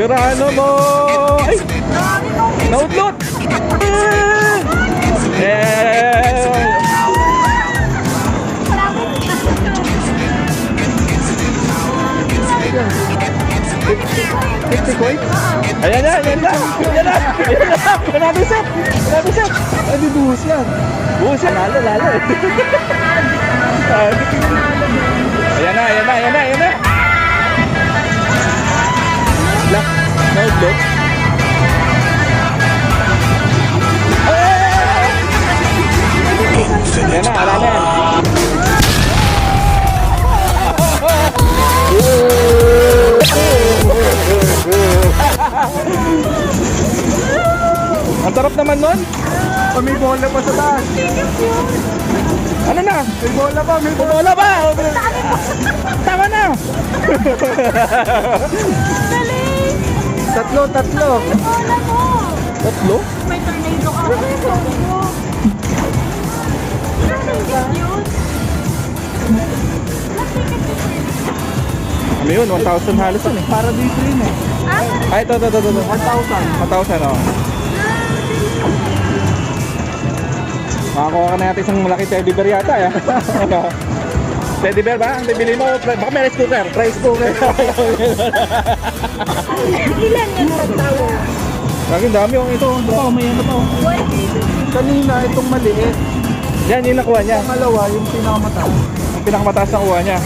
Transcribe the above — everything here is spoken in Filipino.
Serrano mo! Ay! Naudlot! Ayan na, ayan na! Ayan na! Ayan na! Pinabisip! Pinabisip! Ay, di buhos yan! Buhos yan! Lalo, lalo eh! Ayan na, ayan na, ayan na, ayan na! Lock! Naudlot! Ayan na, alam na yan! Ang sarap naman nun. Oh, may bola pa sa taas. Ano na? May bola pa, may bola. Bola ba? Tama na. Dali! Tatlo, tatlo. Bola mo! Tatlo? May tornado ka. Ano yun? 1,000 halos yun eh. Para dito yun eh. Ay, ito. 1,000. 1,000 oh. Makakuha ka na natin isang malaki teddy bear yata eh. Teddy bear ba? Ang bibili mo? Baka may rice cooker. Rice cooker. Ilan yan sa tao? Laging dami yung ito. Ito, may ano pa. Kanina, itong maliit. Yan, yung nakuha niya. Pangalawa, yung pinakamataas. Ang pinakamataas na kuha niya.